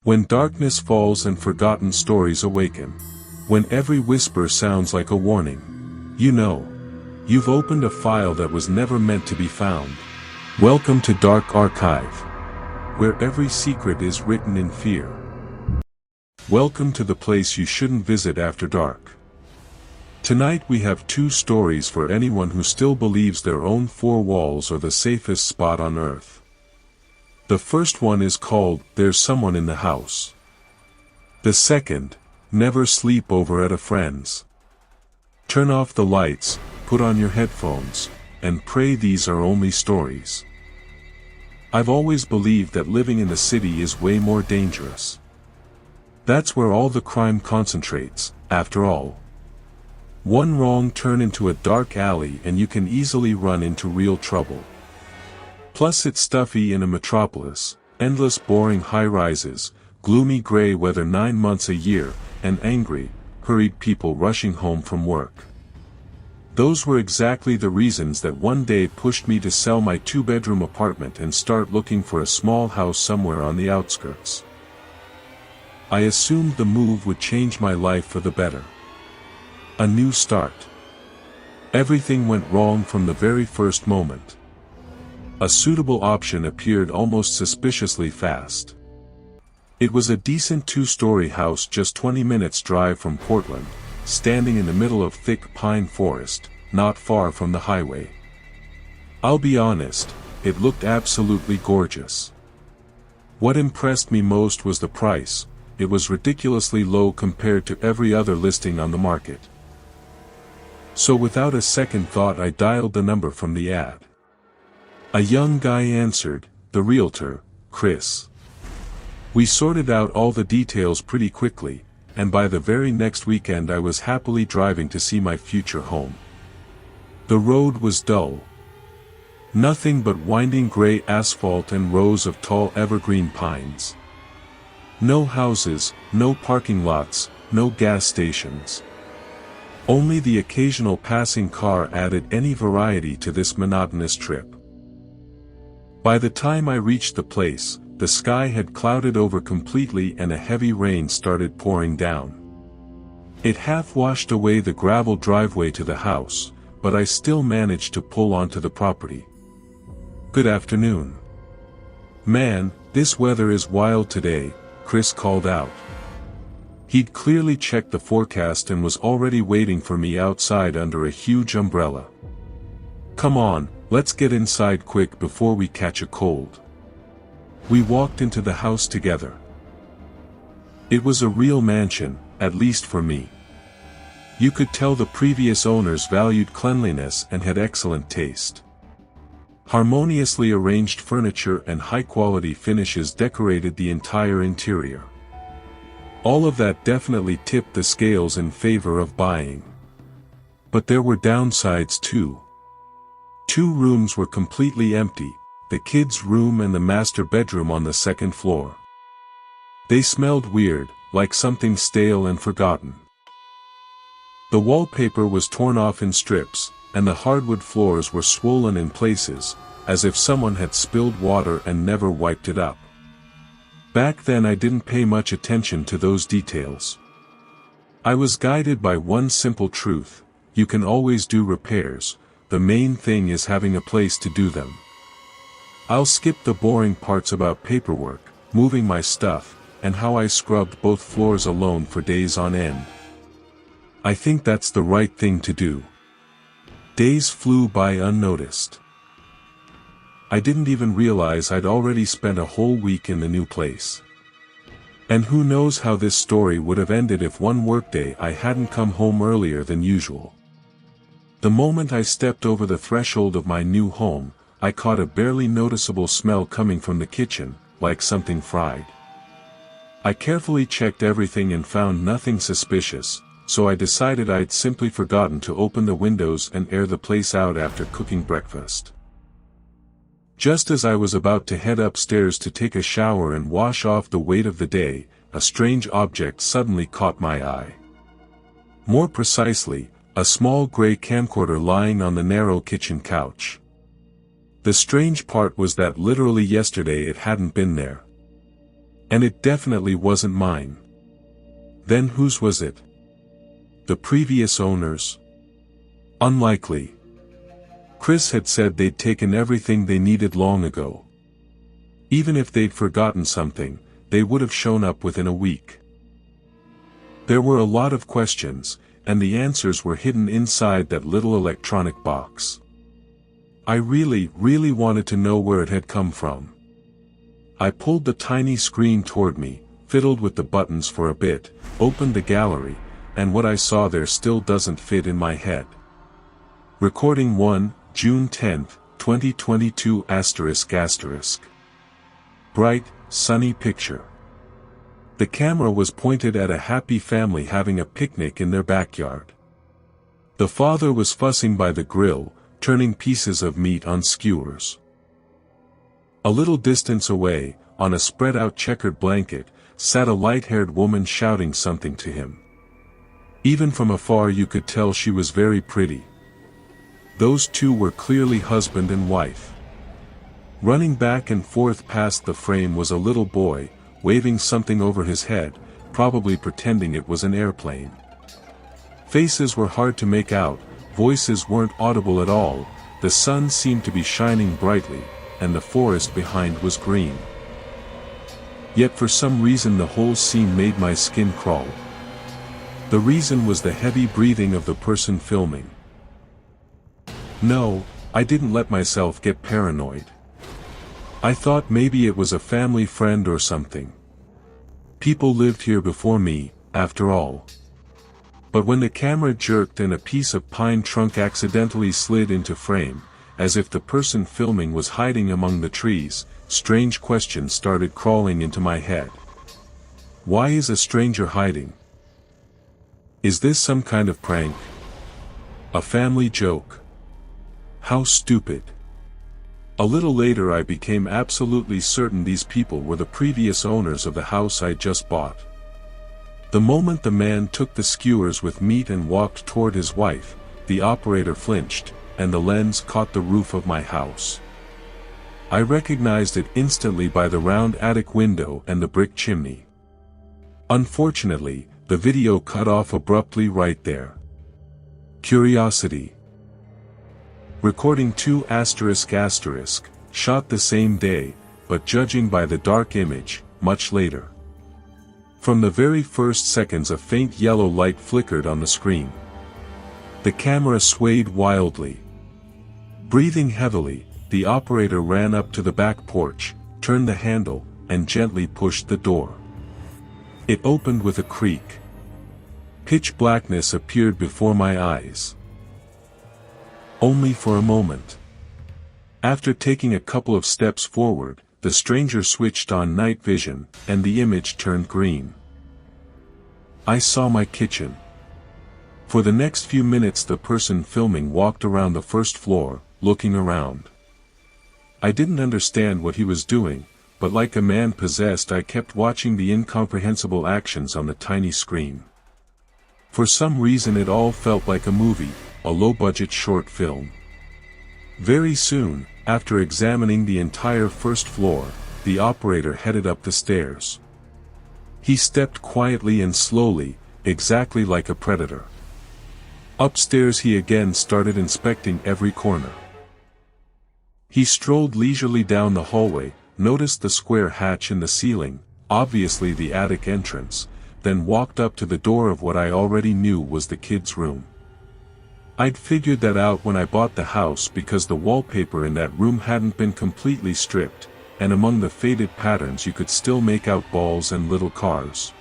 When darkness falls and forgotten stories awaken. When every whisper sounds like a warning. You know. You've opened a file that was never meant to be found. Welcome to Dark Archive. Where every secret is written in fear. Welcome to the place you shouldn't visit after dark. Tonight we have two stories for anyone who still believes their own four walls are the safest spot on earth. The first one is called, There's Someone in the House. The second, Never Sleep Over at a Friend's. Turn off the lights, put on your headphones, and pray these are only stories. I've always believed that living in the city is way more dangerous. That's where all the crime concentrates, after all. One wrong turn into a dark alley and you can easily run into real trouble. Plus it's stuffy in a metropolis, endless boring high-rises, gloomy gray weather 9 months a year, and angry, hurried people rushing home from work. Those were exactly the reasons that one day pushed me to sell my 2-bedroom apartment and start looking for a small house somewhere on the outskirts. I assumed the move would change my life for the better. A new start. Everything went wrong from the very first moment. A suitable option appeared almost suspiciously fast. It was a decent 2-story house just 20 minutes drive from Portland, standing in the middle of thick pine forest, not far from the highway. I'll be honest, it looked absolutely gorgeous. What impressed me most was the price. It was ridiculously low compared to every other listing on the market. So without a second thought I dialed the number from the ad. A young guy answered, the realtor, Chris. We sorted out all the details pretty quickly, and by the very next weekend I was happily driving to see my future home. The road was dull. Nothing but winding gray asphalt and rows of tall evergreen pines. No houses, no parking lots, no gas stations. Only the occasional passing car added any variety to this monotonous trip. By the time I reached the place, the sky had clouded over completely and a heavy rain started pouring down. It half washed away the gravel driveway to the house, but I still managed to pull onto the property. Good afternoon. Man, this weather is wild today, Chris called out. He'd clearly checked the forecast and was already waiting for me outside under a huge umbrella. Come on, let's get inside quick before we catch a cold. We walked into the house together. It was a real mansion, at least for me. You could tell the previous owners valued cleanliness and had excellent taste. Harmoniously arranged furniture and high-quality finishes decorated the entire interior. All of that definitely tipped the scales in favor of buying. But there were downsides too. 2 rooms were completely empty, the kids' room and the master bedroom on the 2nd floor. They smelled weird, like something stale and forgotten. The wallpaper was torn off in strips, and the hardwood floors were swollen in places, as if someone had spilled water and never wiped it up. Back then I didn't pay much attention to those details. I was guided by one simple truth: you can always do repairs. The main thing is having a place to do them. I'll skip the boring parts about paperwork, moving my stuff, and how I scrubbed both floors alone for days on end. I think that's the right thing to do. Days flew by unnoticed. I didn't even realize I'd already spent a whole week in the new place. And who knows how this story would have ended if one workday I hadn't come home earlier than usual. The moment I stepped over the threshold of my new home, I caught a barely noticeable smell coming from the kitchen, like something fried. I carefully checked everything and found nothing suspicious, so I decided I'd simply forgotten to open the windows and air the place out after cooking breakfast. Just as I was about to head upstairs to take a shower and wash off the weight of the day, a strange object suddenly caught my eye. More precisely, a small gray camcorder lying on the narrow kitchen couch. The strange part was that literally yesterday it hadn't been there. And it definitely wasn't mine. Then whose was it? The previous owners? Unlikely. Chris had said they'd taken everything they needed long ago. Even if they'd forgotten something, they would have shown up within a week. There were a lot of questions, and the answers were hidden inside that little electronic box. I really wanted to know where it had come from. I pulled the tiny screen toward me, fiddled with the buttons for a bit, opened the gallery, and what I saw there still doesn't fit in my head. Recording 1, June 10, 2022 ***. Bright, sunny picture. The camera was pointed at a happy family having a picnic in their backyard. The father was fussing by the grill, turning pieces of meat on skewers. A little distance away, on a spread-out checkered blanket, sat a light-haired woman shouting something to him. Even from afar you could tell she was very pretty. Those two were clearly husband and wife. Running back and forth past the frame was a little boy, waving something over his head, probably pretending it was an airplane. Faces were hard to make out, voices weren't audible at all, the sun seemed to be shining brightly, and the forest behind was green. Yet for some reason the whole scene made my skin crawl. The reason was the heavy breathing of the person filming. No, I didn't let myself get paranoid. I thought maybe it was a family friend or something. People lived here before me, after all. But when the camera jerked and a piece of pine trunk accidentally slid into frame, as if the person filming was hiding among the trees, strange questions started crawling into my head. Why is a stranger hiding? Is this some kind of prank? A family joke? How stupid. A little later I became absolutely certain these people were the previous owners of the house I just bought. The moment the man took the skewers with meat and walked toward his wife, the operator flinched, and the lens caught the roof of my house. I recognized it instantly by the round attic window and the brick chimney. Unfortunately, the video cut off abruptly right there. Curiosity. Recording 2 ***, shot the same day, but judging by the dark image, much later. From the very first seconds a faint yellow light flickered on the screen. The camera swayed wildly. Breathing heavily, the operator ran up to the back porch, turned the handle, and gently pushed the door. It opened with a creak. Pitch blackness appeared before my eyes. Only for a moment. After taking a couple of steps forward, the stranger switched on night vision, and the image turned green. I saw my kitchen. For the next few minutes the person filming walked around the first floor, looking around. I didn't understand what he was doing, but like a man possessed I kept watching the incomprehensible actions on the tiny screen. For some reason it all felt like a movie, a low-budget short film. Very soon, after examining the entire first floor, the operator headed up the stairs. He stepped quietly and slowly, exactly like a predator. Upstairs he again started inspecting every corner. He strolled leisurely down the hallway, noticed the square hatch in the ceiling, obviously the attic entrance, then walked up to the door of what I already knew was the kids' room. I'd figured that out when I bought the house because the wallpaper in that room hadn't been completely stripped, and among the faded patterns you could still make out balls and little cars.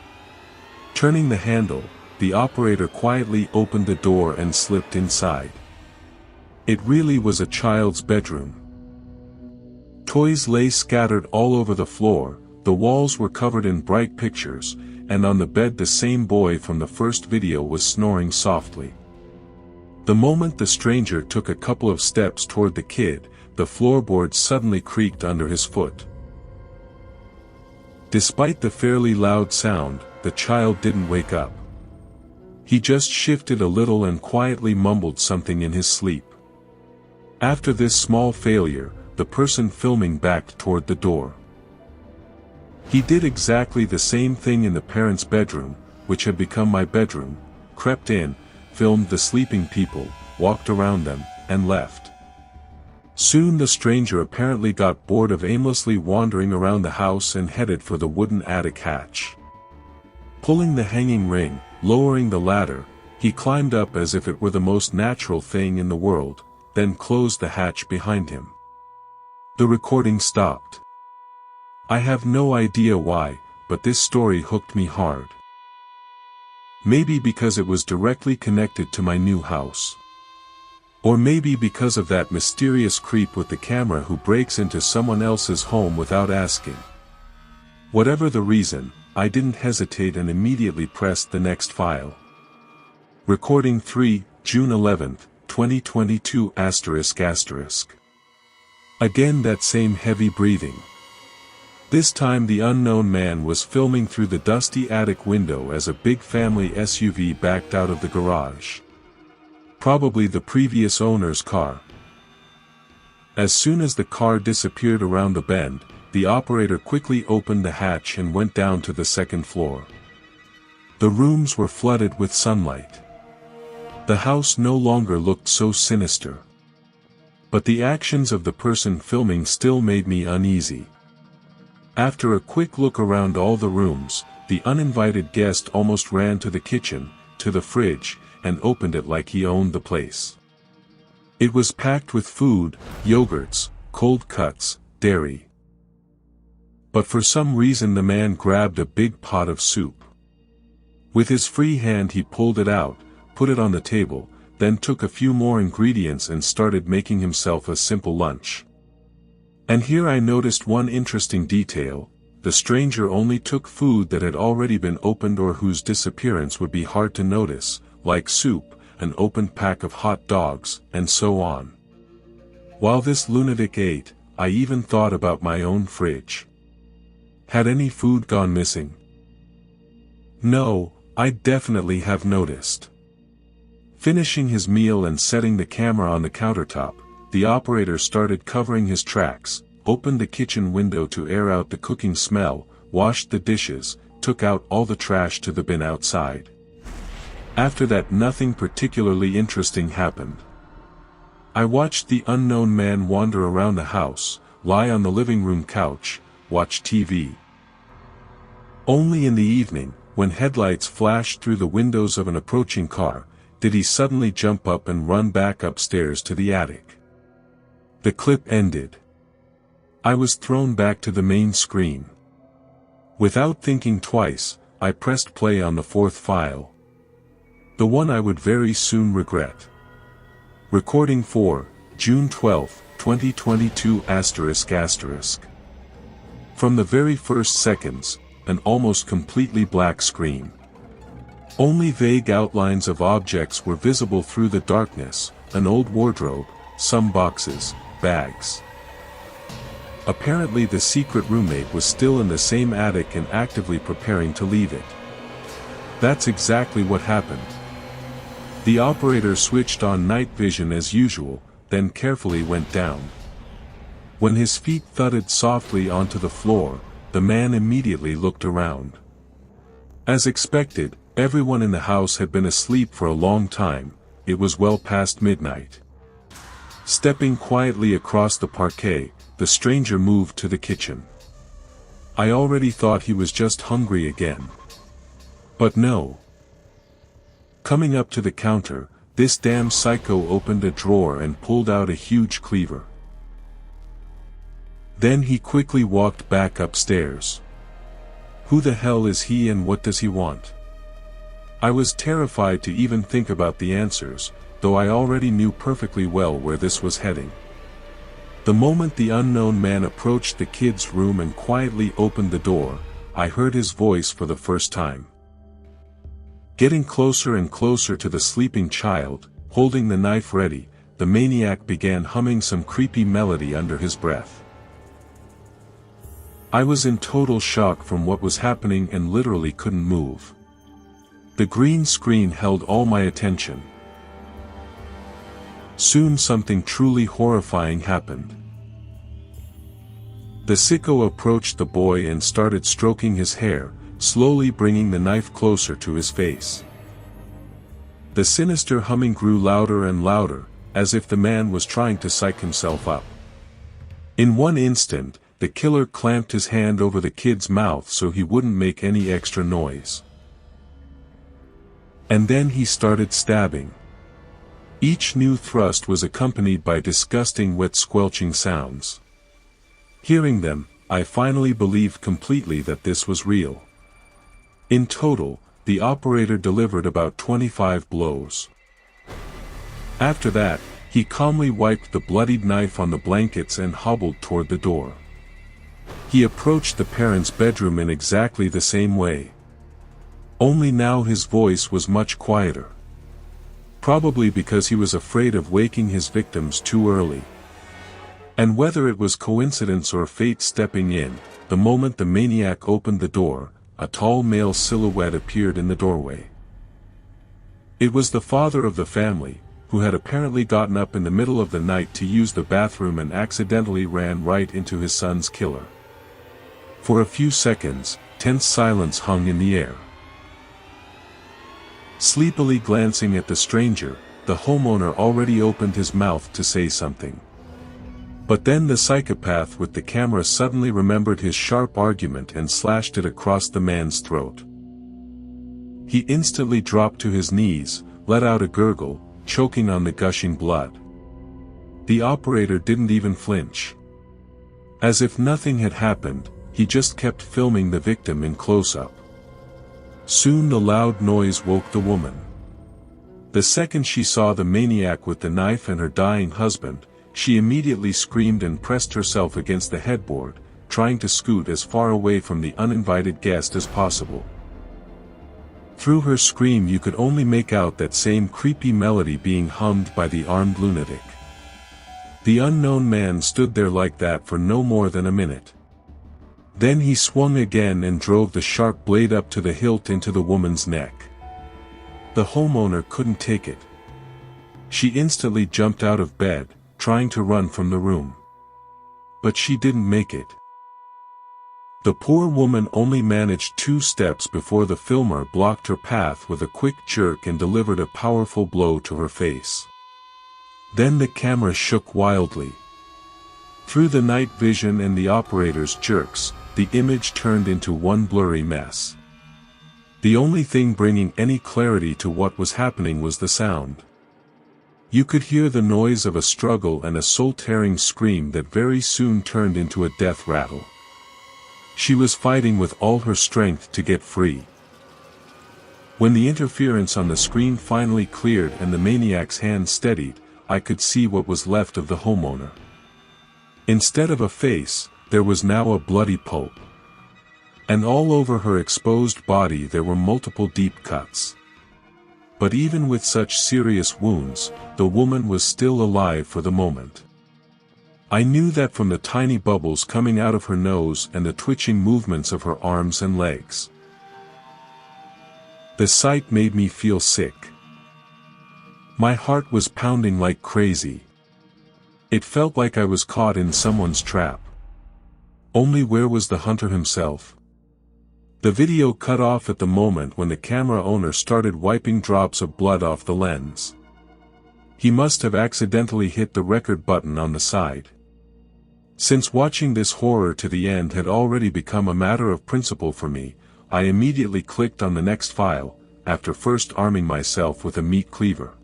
Turning the handle, the operator quietly opened the door and slipped inside. It really was a child's bedroom. Toys lay scattered all over the floor, the walls were covered in bright pictures, and on the bed the same boy from the first video was snoring softly. The moment the stranger took a couple of steps toward the kid, the floorboards suddenly creaked under his foot. Despite the fairly loud sound, the child didn't wake up. He just shifted a little and quietly mumbled something in his sleep. After this small failure, the person filming backed toward the door. He did exactly the same thing in the parents' bedroom, which had become my bedroom, crept in, filmed the sleeping people, walked around them, and left. Soon the stranger apparently got bored of aimlessly wandering around the house and headed for the wooden attic hatch. Pulling the hanging ring, lowering the ladder, he climbed up as if it were the most natural thing in the world, then closed the hatch behind him. The recording stopped. I have no idea why, but this story hooked me hard. Maybe because it was directly connected to my new house. Or maybe because of that mysterious creep with the camera who breaks into someone else's home without asking. Whatever the reason, I didn't hesitate and immediately pressed the next file. Recording 3, June 11, 2022 ***. Again that same heavy breathing. This time the unknown man was filming through the dusty attic window as a big family SUV backed out of the garage. Probably the previous owner's car. As soon as the car disappeared around the bend, the operator quickly opened the hatch and went down to the second floor. The rooms were flooded with sunlight. The house no longer looked so sinister. But the actions of the person filming still made me uneasy. After a quick look around all the rooms, the uninvited guest almost ran to the kitchen, to the fridge, and opened it like he owned the place. It was packed with food, yogurts, cold cuts, dairy. But for some reason the man grabbed a big pot of soup. With his free hand he pulled it out, put it on the table, then took a few more ingredients and started making himself a simple lunch. And here I noticed one interesting detail: the stranger only took food that had already been opened or whose disappearance would be hard to notice, like soup, an opened pack of hot dogs, and so on. While this lunatic ate, I even thought about my own fridge. Had any food gone missing? No, I definitely have noticed. Finishing his meal and setting the camera on the countertop, the operator started covering his tracks, opened the kitchen window to air out the cooking smell, washed the dishes, took out all the trash to the bin outside. After that nothing particularly interesting happened. I watched the unknown man wander around the house, lie on the living room couch, watch TV. Only in the evening, when headlights flashed through the windows of an approaching car, did he suddenly jump up and run back upstairs to the attic. The clip ended. I was thrown back to the main screen. Without thinking twice, I pressed play on the fourth file. The one I would very soon regret. Recording 4, June 12, 2022 ***. From the very first seconds, an almost completely black screen. Only vague outlines of objects were visible through the darkness: an old wardrobe, some boxes, bags. Apparently the secret roommate was still in the same attic and actively preparing to leave it. That's exactly what happened. The operator switched on night vision as usual, then carefully went down. When his feet thudded softly onto the floor, the man immediately looked around. As expected, everyone in the house had been asleep for a long time. It was well past midnight. Stepping quietly across the parquet, the stranger moved to the kitchen. I already thought he was just hungry again. But no. Coming up to the counter, this damn psycho opened a drawer and pulled out a huge cleaver. Then he quickly walked back upstairs. Who the hell is he and what does he want? I was terrified to even think about the answers, though I already knew perfectly well where this was heading. The moment the unknown man approached the kids' room and quietly opened the door, I heard his voice for the first time. Getting closer and closer to the sleeping child, holding the knife ready, the maniac began humming some creepy melody under his breath. I was in total shock from what was happening and literally couldn't move. The green screen held all my attention. Soon something truly horrifying happened. The sicko approached the boy and started stroking his hair, slowly bringing the knife closer to his face. The sinister humming grew louder and louder, as if the man was trying to psych himself up. In one instant, the killer clamped his hand over the kid's mouth so he wouldn't make any extra noise. And then he started stabbing. Each new thrust was accompanied by disgusting wet squelching sounds. Hearing them, I finally believed completely that this was real. In total, the operator delivered about 25 blows. After that, he calmly wiped the bloodied knife on the blankets and hobbled toward the door. He approached the parents' bedroom in exactly the same way. Only now his voice was much quieter. Probably because he was afraid of waking his victims too early. And whether it was coincidence or fate stepping in, the moment the maniac opened the door, a tall male silhouette appeared in the doorway. It was the father of the family, who had apparently gotten up in the middle of the night to use the bathroom and accidentally ran right into his son's killer. For a few seconds, tense silence hung in the air. Sleepily glancing at the stranger, the homeowner already opened his mouth to say something. But then the psychopath with the camera suddenly remembered his sharp argument and slashed it across the man's throat. He instantly dropped to his knees, let out a gurgle, choking on the gushing blood. The operator didn't even flinch. As if nothing had happened, he just kept filming the victim in close-up. Soon the loud noise woke the woman. The second she saw the maniac with the knife and her dying husband, she immediately screamed and pressed herself against the headboard, trying to scoot as far away from the uninvited guest as possible. Through her scream you could only make out that same creepy melody being hummed by the armed lunatic. The unknown man stood there like that for no more than a minute. Then he swung again and drove the sharp blade up to the hilt into the woman's neck. The homeowner couldn't take it. She instantly jumped out of bed, trying to run from the room. But she didn't make it. The poor woman only managed 2 steps before the filmer blocked her path with a quick jerk and delivered a powerful blow to her face. Then the camera shook wildly. Through the night vision and the operator's jerks, the image turned into one blurry mess. The only thing bringing any clarity to what was happening was the sound. You could hear the noise of a struggle and a soul-tearing scream that very soon turned into a death rattle. She was fighting with all her strength to get free. When the interference on the screen finally cleared and the maniac's hand steadied, I could see what was left of the homeowner. Instead of a face, there was now a bloody pulp. And all over her exposed body there were multiple deep cuts. But even with such serious wounds, the woman was still alive for the moment. I knew that from the tiny bubbles coming out of her nose and the twitching movements of her arms and legs. The sight made me feel sick. My heart was pounding like crazy. It felt like I was caught in someone's trap. Only where was the hunter himself? The video cut off at the moment when the camera owner started wiping drops of blood off the lens. He must have accidentally hit the record button on the side. Since watching this horror to the end had already become a matter of principle for me, I immediately clicked on the next file, after first arming myself with a meat cleaver.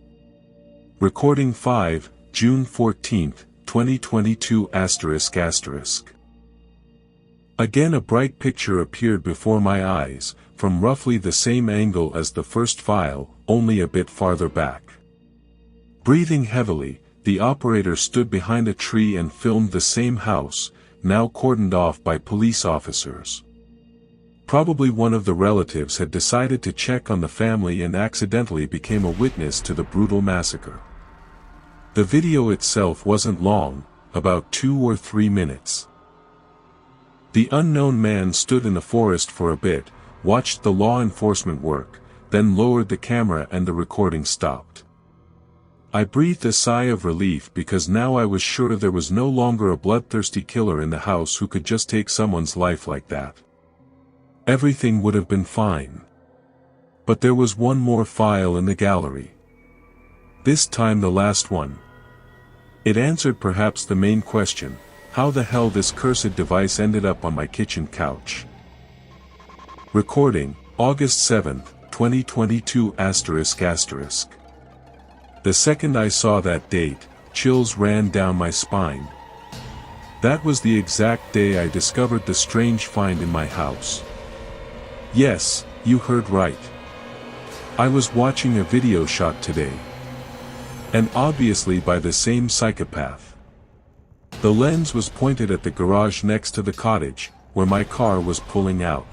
Recording 5, June 14, 2022 ***. Again a bright picture appeared before my eyes, from roughly the same angle as the first file, only a bit farther back. Breathing heavily, the operator stood behind a tree and filmed the same house, now cordoned off by police officers. Probably one of the relatives had decided to check on the family and accidentally became a witness to the brutal massacre. The video itself wasn't long, about 2 or 3 minutes. The unknown man stood in the forest for a bit, watched the law enforcement work, then lowered the camera and the recording stopped. I breathed a sigh of relief because now I was sure there was no longer a bloodthirsty killer in the house who could just take someone's life like that. Everything would have been fine. But there was one more file in the gallery. This time the last one. It answered perhaps the main question: how the hell this cursed device ended up on my kitchen couch. Recording, August 7th, 2022 ***. The second I saw that date, chills ran down my spine. That was the exact day I discovered the strange find in my house. Yes, you heard right. I was watching a video shot today. And obviously by the same psychopath. The lens was pointed at the garage next to the cottage, where my car was pulling out.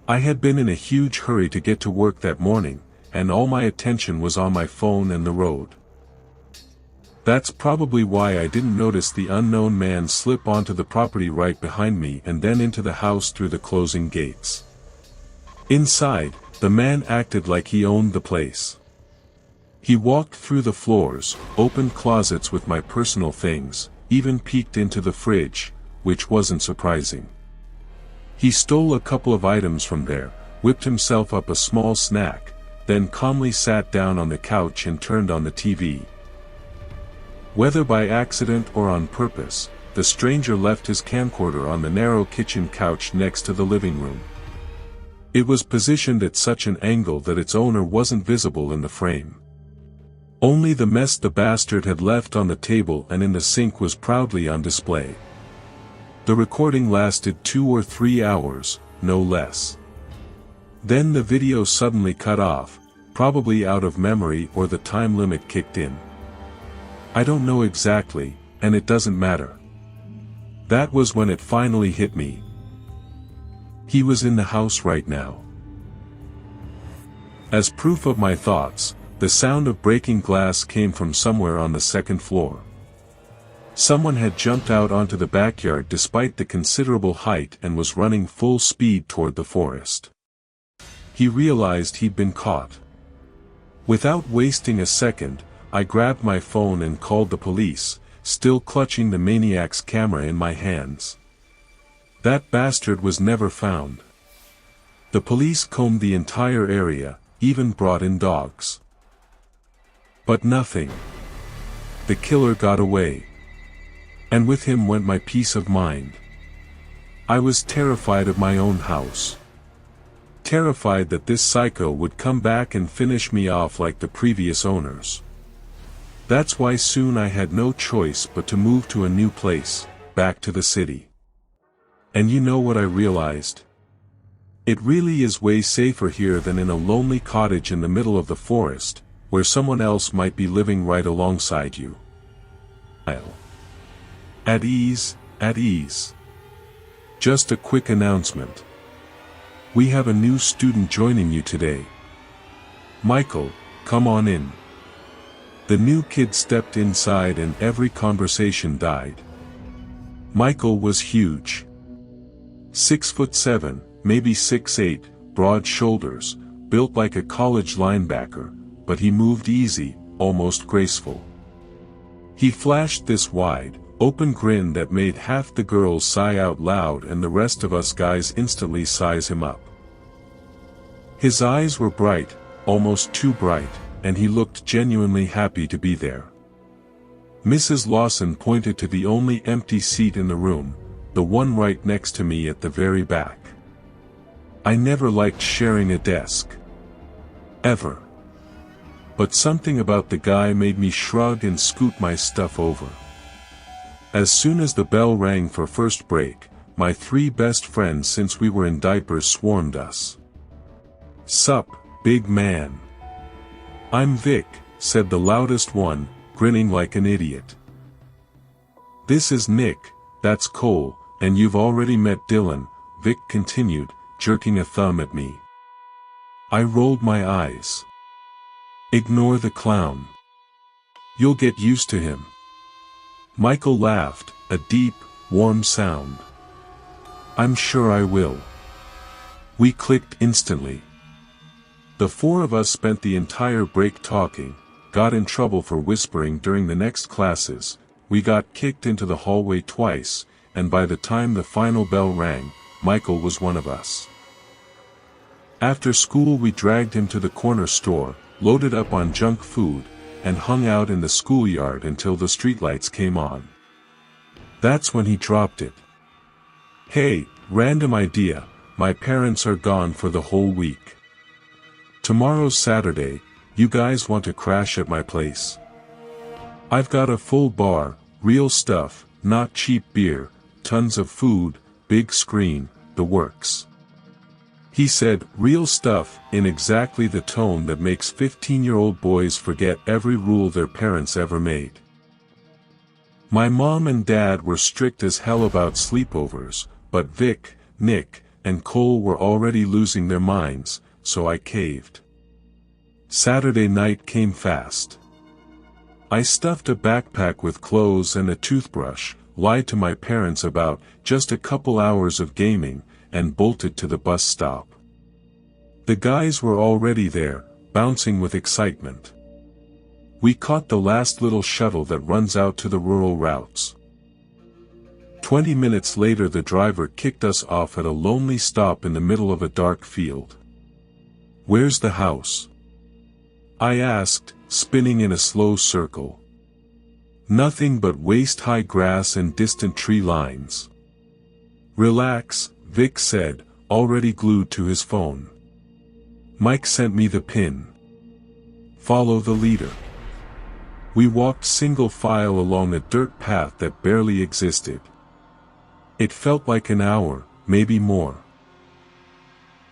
I had been in a huge hurry to get to work that morning, and all my attention was on my phone and the road. That's probably why I didn't notice the unknown man slip onto the property right behind me and then into the house through the closing gates. Inside, the man acted like he owned the place. He walked through the floors, opened closets with my personal things, even peeked into the fridge, which wasn't surprising. He stole a couple of items from there, whipped himself up a small snack, then calmly sat down on the couch and turned on the TV. Whether by accident or on purpose, the stranger left his camcorder on the narrow kitchen couch next to the living room. It was positioned at such an angle that its owner wasn't visible in the frame. Only the mess the bastard had left on the table and in the sink was proudly on display. The recording lasted 2 or 3 hours, no less. Then the video suddenly cut off, probably out of memory or the time limit kicked in. I don't know exactly, and it doesn't matter. That was when it finally hit me. He was in the house right now. As proof of my thoughts, the sound of breaking glass came from somewhere on the second floor. Someone had jumped out onto the backyard despite the considerable height and was running full speed toward the forest. He realized he'd been caught. Without wasting a second, I grabbed my phone and called the police, still clutching the maniac's camera in my hands. That bastard was never found. The police combed the entire area, even brought in dogs. But nothing. The killer got away. And with him went my peace of mind. I was terrified of my own house. Terrified that this psycho would come back and finish me off like the previous owners. That's why soon I had no choice but to move to a new place, back to the city. And you know what I realized? It really is way safer here than in a lonely cottage in the middle of the forest, where someone else might be living right alongside you. At ease, at ease. Just a quick announcement. We have a new student joining you today. Michael, come on in. The new kid stepped inside and every conversation died. Michael was huge. 6'7", maybe 6'8", broad shoulders, built like a college linebacker, but he moved easy, almost graceful. He flashed this wide, open grin that made half the girls sigh out loud and the rest of us guys instantly size him up. His eyes were bright, almost too bright, and he looked genuinely happy to be there. Mrs. Lawson pointed to the only empty seat in the room, the one right next to me at the very back. I never liked sharing a desk. Ever. But something about the guy made me shrug and scoot my stuff over. As soon as the bell rang for first break, my 3 best friends since we were in diapers swarmed us. "Sup, big man?" "I'm Vic," said the loudest one, grinning like an idiot. "This is Nick, that's Cole, and you've already met Dylan," Vic continued, jerking a thumb at me. I rolled my eyes. "Ignore the clown. You'll get used to him." Michael laughed, a deep, warm sound. "I'm sure I will." We clicked instantly. The 4 of us spent the entire break talking, got in trouble for whispering during the next classes, we got kicked into the hallway twice, and by the time the final bell rang, Michael was one of us. After school we dragged him to the corner store, loaded up on junk food, and hung out in the schoolyard until the streetlights came on. That's when he dropped it. "Hey, random idea, my parents are gone for the whole week. Tomorrow's Saturday, you guys want to crash at my place? I've got a full bar, real stuff, not cheap beer, tons of food, big screen, the works." He said, "real stuff," in exactly the tone that makes 15-year-old boys forget every rule their parents ever made. My mom and dad were strict as hell about sleepovers, but Vic, Nick, and Cole were already losing their minds, so I caved. Saturday night came fast. I stuffed a backpack with clothes and a toothbrush, lied to my parents about just a couple hours of gaming, and bolted to the bus stop. The guys were already there, bouncing with excitement. We caught the last little shuttle that runs out to the rural routes. 20 minutes later the driver kicked us off at a lonely stop in the middle of a dark field. "Where's the house?" I asked, spinning in a slow circle. "Nothing but waist-high grass and distant tree lines." "Relax," Vic said, already glued to his phone. "Mike sent me the pin. Follow the leader." We walked single file along a dirt path that barely existed. It felt like an hour, maybe more.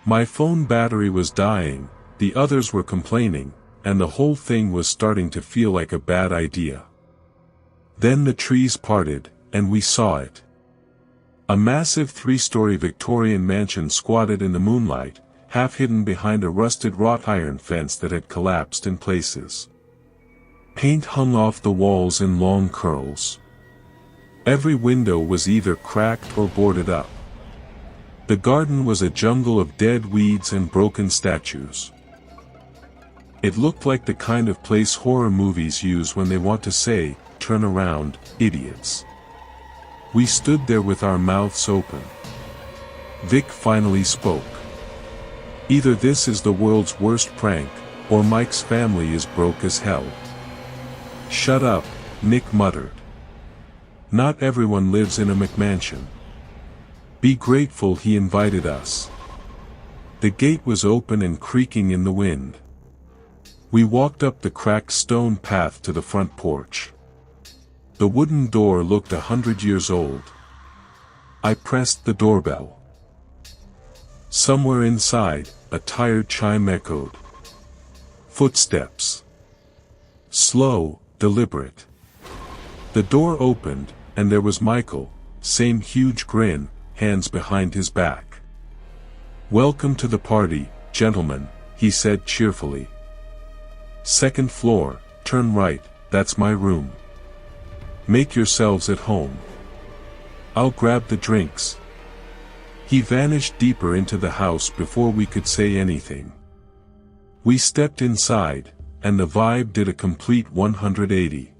My phone battery was dying, the others were complaining, and the whole thing was starting to feel like a bad idea. Then the trees parted, and we saw it. A massive 3-story Victorian mansion squatted in the moonlight, half hidden behind a rusted wrought iron fence that had collapsed in places. Paint hung off the walls in long curls. Every window was either cracked or boarded up. The garden was a jungle of dead weeds and broken statues. It looked like the kind of place horror movies use when they want to say, "Turn around, idiots." We stood there with our mouths open. Vic finally spoke. "Either this is the world's worst prank, or Mike's family is broke as hell." "Shut up," Nick muttered. "Not everyone lives in a McMansion. Be grateful he invited us." The gate was open and creaking in the wind. We walked up the cracked stone path to the front porch. The wooden door looked 100 years old. I pressed the doorbell. Somewhere inside, a tired chime echoed. Footsteps. Slow, deliberate. The door opened, and there was Michael, same huge grin, hands behind his back. "Welcome to the party, gentlemen," he said cheerfully. "Second floor, turn right, that's my room. Make yourselves at home. I'll grab the drinks." He vanished deeper into the house before we could say anything. We stepped inside, and the vibe did a complete 180.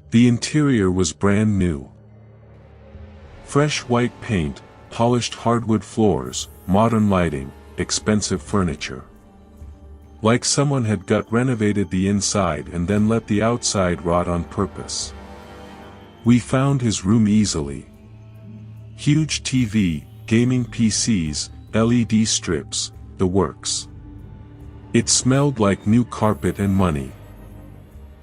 The interior was brand new. Fresh white paint, polished hardwood floors, modern lighting, expensive furniture. Like someone had gut renovated the inside and then let the outside rot on purpose. We found his room easily. Huge TV, gaming PCs, LED strips, the works. It smelled like new carpet and money.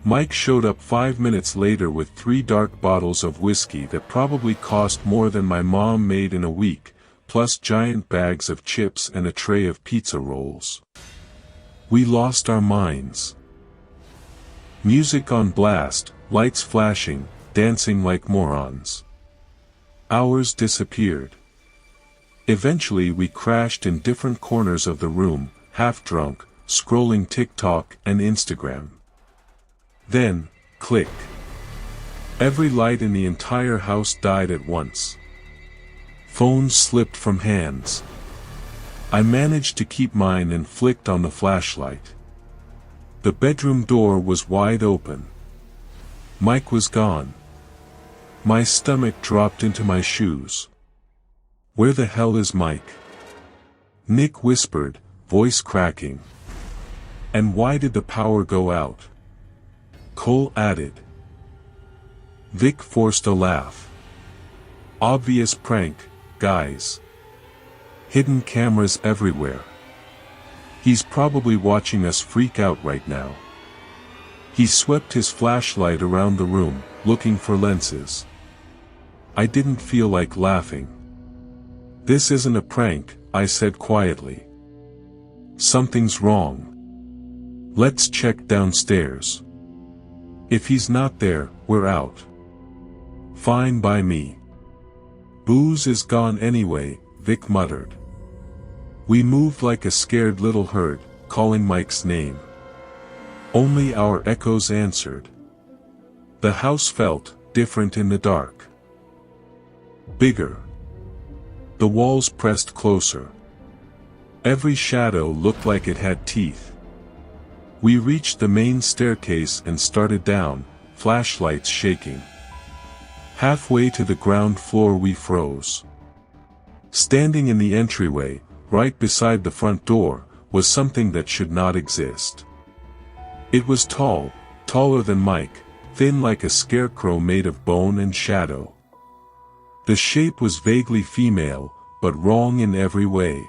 Mike showed up 5 minutes later with 3 dark bottles of whiskey that probably cost more than my mom made in a week, plus giant bags of chips and a tray of pizza rolls. We lost our minds. Music on blast, lights flashing, dancing like morons. Hours disappeared. Eventually we crashed in different corners of the room, half drunk, scrolling TikTok and Instagram. Then, click. Every light in the entire house died at once. Phones slipped from hands. I managed to keep mine and flicked on the flashlight. The bedroom door was wide open. Mike was gone. My stomach dropped into my shoes. Where the hell is Mike? Nick whispered, voice cracking. And why did the power go out? Cole added. Vic forced a laugh. Obvious prank, guys. Hidden cameras everywhere. He's probably watching us freak out right now. He swept his flashlight around the room, looking for lenses. I didn't feel like laughing. This isn't a prank, I said quietly. Something's wrong. Let's check downstairs. If he's not there, we're out. Fine by me. Booze is gone anyway, Vic muttered. We moved like a scared little herd, calling Mike's name. Only our echoes answered. The house felt different in the dark. Bigger. The walls pressed closer. Every shadow looked like it had teeth. We reached the main staircase and started down, flashlights shaking. Halfway to the ground floor we froze. Standing in the entryway, right beside the front door, was something that should not exist. It was tall, taller than Mike, thin like a scarecrow made of bone and shadow. The shape was vaguely female, but wrong in every way.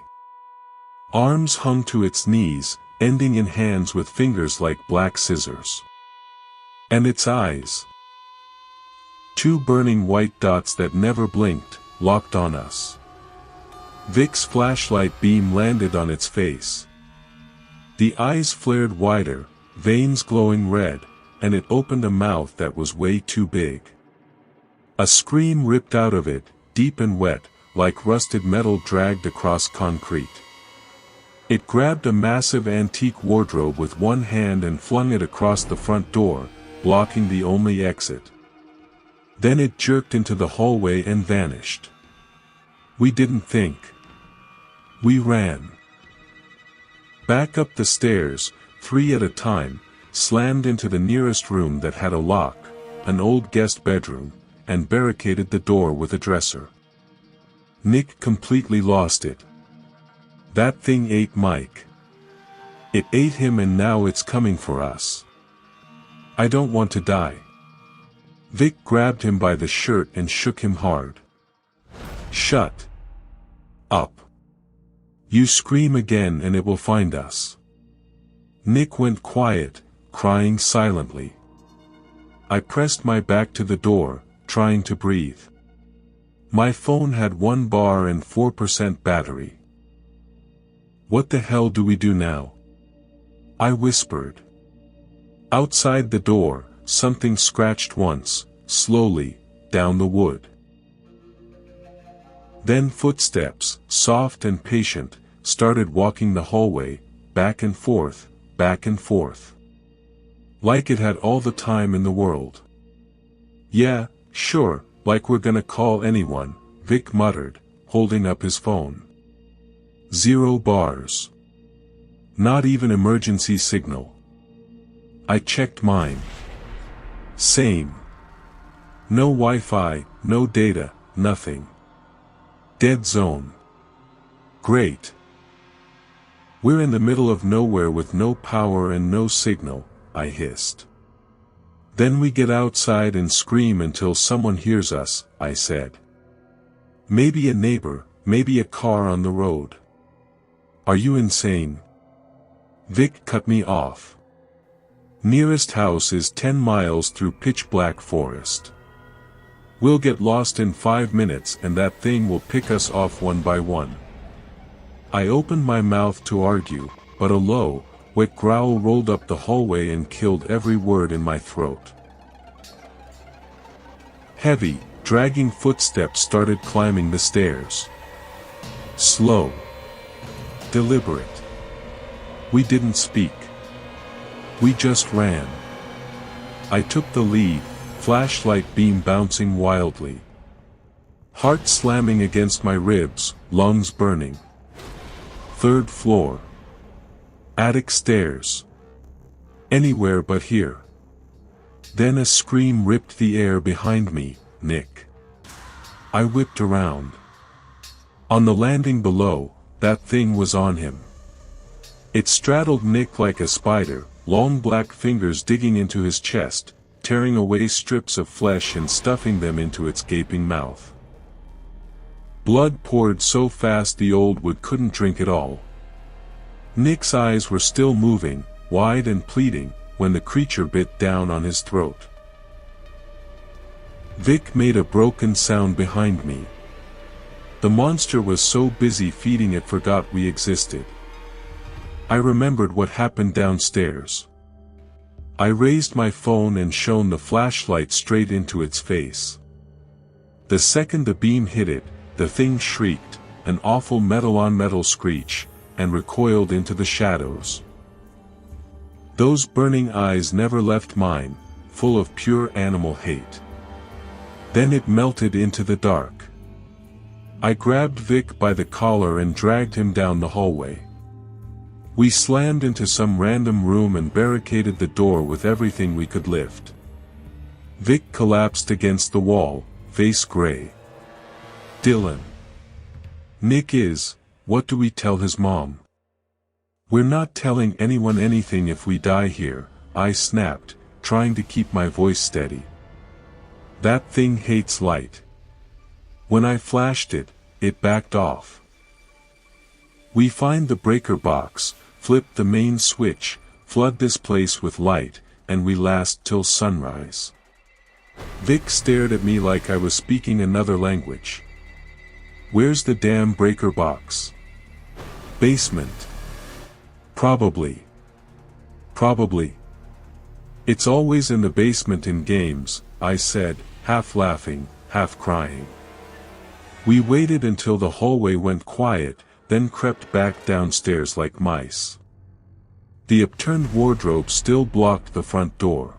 Arms hung to its knees, ending in hands with fingers like black scissors. And its eyes. Two burning white dots that never blinked, locked on us. Vic's flashlight beam landed on its face. The eyes flared wider, veins glowing red, and it opened a mouth that was way too big. A scream ripped out of it, deep and wet, like rusted metal dragged across concrete. It grabbed a massive antique wardrobe with one hand and flung it across the front door, blocking the only exit. Then it jerked into the hallway and vanished. We didn't think. We ran. Back up the stairs, 3 at a time, slammed into the nearest room that had a lock, an old guest bedroom, and barricaded the door with a dresser. Nick completely lost it. That thing ate Mike. It ate him and now it's coming for us. I don't want to die. Vic grabbed him by the shirt and shook him hard. Shut up. You scream again and it will find us. Nick went quiet, crying silently. I pressed my back to the door, trying to breathe. My phone had 1 bar and 4% battery. What the hell do we do now? I whispered. Outside the door, something scratched once, slowly, down the wood. Then footsteps, soft and patient, started walking the hallway, back and forth, back and forth. Like it had all the time in the world. Yeah, sure, like we're gonna call anyone, Vic muttered, holding up his phone. 0 bars. Not even emergency signal. I checked mine. Same. No Wi-Fi, no data, nothing. Dead zone. Great. We're in the middle of nowhere with no power and no signal, I hissed. Then we get outside and scream until someone hears us, I said. Maybe a neighbor, maybe a car on the road. Are you insane? Vic cut me off. Nearest house is 10 miles through pitch-black forest. We'll get lost in 5 minutes and that thing will pick us off one by one. I opened my mouth to argue, but a low, wet growl rolled up the hallway and killed every word in my throat. Heavy, dragging footsteps started climbing the stairs. Slow. Deliberate. We didn't speak. We just ran. I took the lead, flashlight beam bouncing wildly. Heart slamming against my ribs, lungs burning. 3rd floor. Attic stairs. Anywhere but here. Then a scream ripped the air behind me. Nick. I whipped around. On the landing below, that thing was on him. It straddled Nick like a spider, long black fingers digging into his chest, tearing away strips of flesh and stuffing them into its gaping mouth. Blood poured so fast the old wood couldn't drink it all. Nick's eyes were still moving, wide and pleading, when the creature bit down on his throat. Vic made a broken sound behind me. The monster was so busy feeding it forgot we existed. I remembered what happened downstairs. I raised my phone and shone the flashlight straight into its face. The second the beam hit it, the thing shrieked, an awful metal-on-metal screech, and recoiled into the shadows. Those burning eyes never left mine, full of pure animal hate. Then it melted into the dark. I grabbed Vic by the collar and dragged him down the hallway. We slammed into some random room and barricaded the door with everything we could lift. Vic collapsed against the wall, face gray. Dylan. Nick is, what do we tell his mom? We're not telling anyone anything if we die here, I snapped, trying to keep my voice steady. That thing hates light. When I flashed it, it backed off. We find the breaker box, flip the main switch, flood this place with light, and we last till sunrise. Vic stared at me like I was speaking another language. Where's the damn breaker box? Basement. Probably. It's always in the basement in games, I said, half laughing, half crying. We waited until the hallway went quiet, then crept back downstairs like mice. The upturned wardrobe still blocked the front door.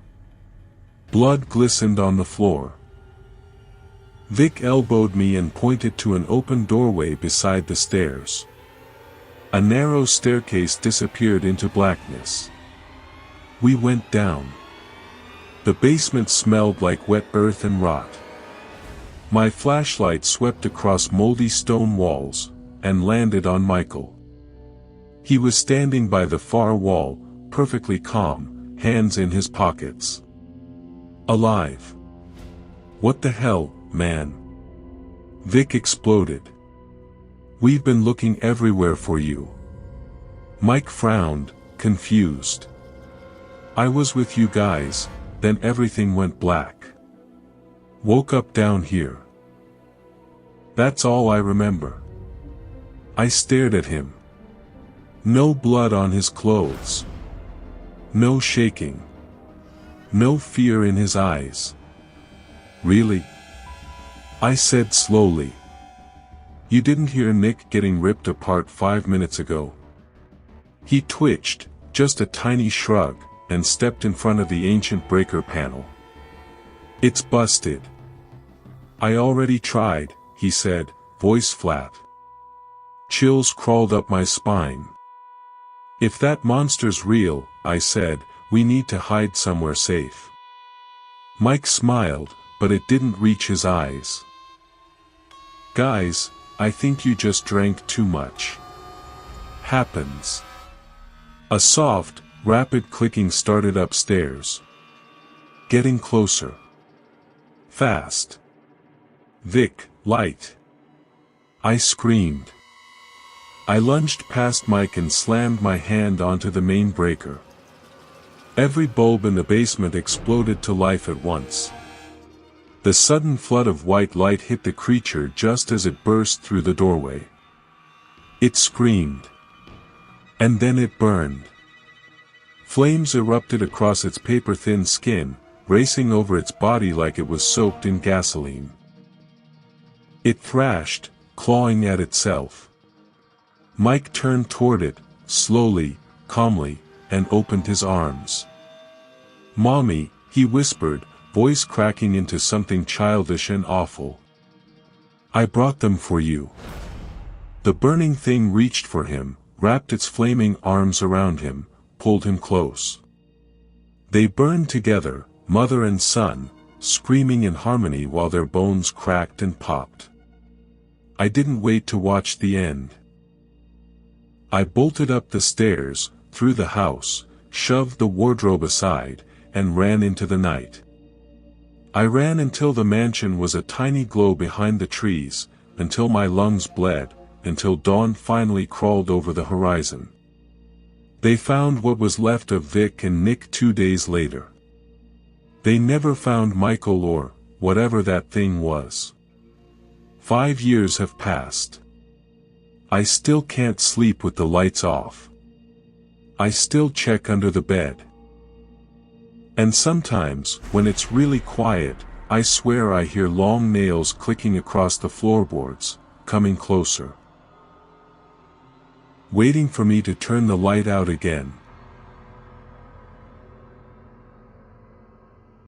Blood glistened on the floor. Vic elbowed me and pointed to an open doorway beside the stairs. A narrow staircase disappeared into blackness. We went down. The basement smelled like wet earth and rot. My flashlight swept across moldy stone walls, and landed on Michael. He was standing by the far wall, perfectly calm, hands in his pockets. Alive. What the hell, man? Vic exploded. We've been looking everywhere for you. Mike frowned, confused. I was with you guys, then everything went black. Woke up down here. That's all I remember. I stared at him. No blood on his clothes. No shaking. No fear in his eyes. Really? I said slowly. You didn't hear Nick getting ripped apart 5 minutes ago? He twitched, just a tiny shrug, and stepped in front of the ancient breaker panel. It's busted. I already tried, he said, voice flat. Chills crawled up my spine. If that monster's real, I said, we need to hide somewhere safe. Mike smiled, but it didn't reach his eyes. Guys, I think you just drank too much. Happens. A soft, rapid clicking started upstairs. Getting closer. Fast. Vic, light. I screamed. I lunged past Mike and slammed my hand onto the main breaker. Every bulb in the basement exploded to life at once. The sudden flood of white light hit the creature just as it burst through the doorway. It screamed. And then it burned. Flames erupted across its paper-thin skin, racing over its body like it was soaked in gasoline. It thrashed, clawing at itself. Mike turned toward it, slowly, calmly, and opened his arms. Mommy, he whispered, voice cracking into something childish and awful. I brought them for you. The burning thing reached for him, wrapped its flaming arms around him, pulled him close. They burned together, mother and son, screaming in harmony while their bones cracked and popped. I didn't wait to watch the end. I bolted up the stairs, through the house, shoved the wardrobe aside, and ran into the night. I ran until the mansion was a tiny glow behind the trees, until my lungs bled, until dawn finally crawled over the horizon. They found what was left of Vic and Nick 2 days later. They never found Michael or whatever that thing was. 5 years have passed. I still can't sleep with the lights off. I still check under the bed. And sometimes, when it's really quiet, I swear I hear long nails clicking across the floorboards, coming closer. Waiting for me to turn the light out again.